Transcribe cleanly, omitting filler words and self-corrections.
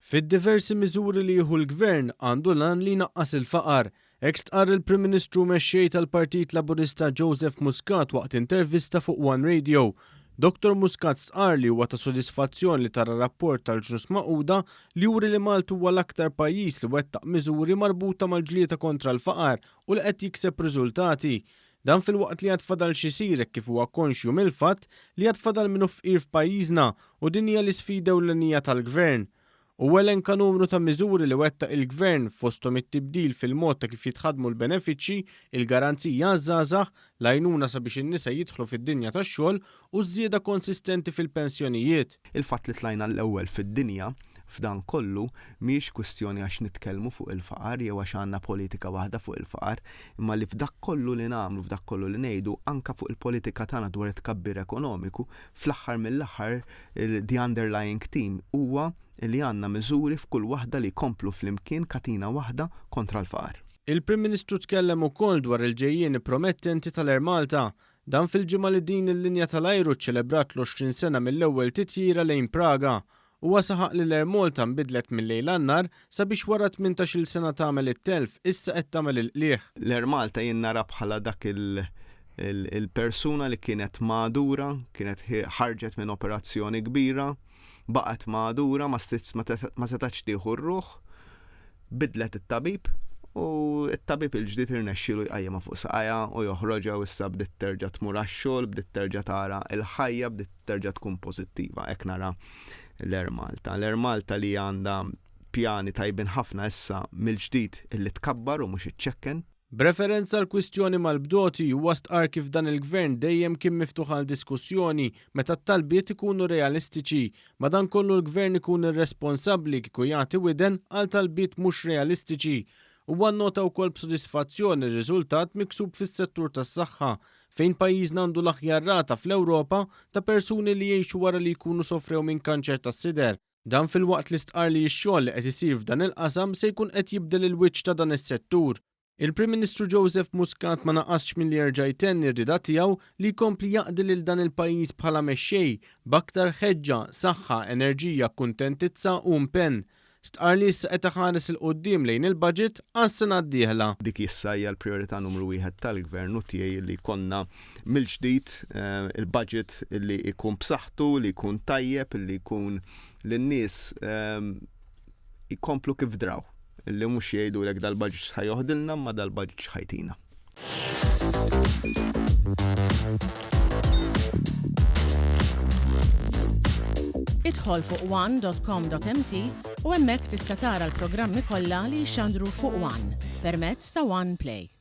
Fid-diversi miżuri li jieħu l-Gvern għandu lan li naqqas il-faqar. Hekk stqarr il-Prim Ministru mexxej tal-Partit Laburista Joseph Muscat waqt intervista fuq One Radio. Dr. Muscat stqarr li huwa ta' sodisfazzjon li tara rapport tal-Ġnus Magħquda li juri li Malta huwa l-aktar pajjiż li wettaq miżuri marbuta mal-ġlieda kontra l-faqar u li qed jikseb riżultati. Dan fil-waqt li għadfadal xisirek kif huwa konxju mill-fatt li għadfadal minnu fqir f'pajjiżna u din hija l-isfida ewlenija tal-Gvern. U elenka numru ta' miżuri li wettaq il-Gvern fosthom it-tibdil fil-mod ta' kif jitħadmu l-benefiċċji, il-garanzija għaż-żgħażagħ, l-għajnuna sabiex in-nisa jidħlu fid-dinja tax-xogħol u żieda konsistenti fil-pensjonijiet. Il-fatt li tlajna l-ewwel fid-dinja f'dan kollu mhijiex kwistjoni għax nitkellmu fuq il-faqar jew għax għandna politika waħda fuq il-faqar, imma li f'dak kollu li nagħmlu, f'dak kollu li ngħidu anke fuq il-politika tagħna dwar it-tkabbir ekonomiku, fl-aħħar mill-aħħar the underlying theme huwa li għandna miżuri f'kull waħda li jkomplu flimkien katina waħda kontra l-faqar. Il-Prim Ministru tkellem ukoll dwar il-ġejjieni promettenti tal-Air Malta. Dan fil-ġimgħa li din il-linja tal-ajru ċċelebrat l-20 sena mill-ewwel titjira lejn Praga. Huwa saħaq li l-Air Malta nbidlet mill-lejl għan-nar sabiex wara 18-il sena tagħmel it-telf issa qed tagħmel il-qlieħ. L-Air Malta jien nara bħala dak il-persuna li kienet madura, kienet ħarġet minn operazzjoni kbira, baqgħet madura ma setax tieħu r-ruħ, bidlet it-tabib u t-tabib il-ġdid irnexxielu jqajjimha fuq saqajja u joħroġha u issa bdiet terġa' tmur għax-xogħol, bdiet terġa' tara l-ħajja, bdiet terġa' tkun pożittiva. Hekk nara l-Air Malta. L-Air Malta li għandha pjani tajbin ħafna issa mill-ġdid illi tkabbar u mhux iċċekken. B'referenza l-kwistjoni mal-bdoti huwa stqarr kif dan il-Gvern dejjem kien miftuħ għal diskussjoni meta t-talbiet ikunu realistiċi, madankollu l-Gvern ikun irresponsabbli kieku jagħti widen għal talbiet mhux realistiċi. Huwa nnota wkoll b'sodisfazzjoni r-riżultat miksub fis-settur tas-saħħa fejn pajjiżna għandu l-aħjar rata fl-Ewropa ta' persuni li jgħixu wara li jkunu sofrew minn kanċer tas-sider. Dan fil-waqt li stqarr li x-xogħol li qed isir f'dan il-qasam se jkun qed jibdel il-wiċċ ta' dan is-settur. Il-Prim Ministru Joseph Muscat ma naqasx milli jerġa' jtenni r-rida tiegħu li jkompli jaqdi lil dan il-pajjiż bħala mexxej b'aktar ħeġġa, saħħa, enerġija, kuntentizza u impenn. Stqarr li issa qed iħares il quddiem lejn il-budget għas-sena d-dieħla. Dik issa hija l-prijorità numru wieħed tal-Gvern u tiegħi li jkollna mill-ġdid il-budget li jkun b'saħħtu, li jkun tajjeb, li jkun lin-nies jkomplu kif draw. Illi mhux jgħidulek dal-budget ħajoħdilna ma dal-budget ħajtina. Idħol fuq one.com.mt u hemmhekk tista' tara l-programmi kollha li jxandru fuq One permezz ta' One Play.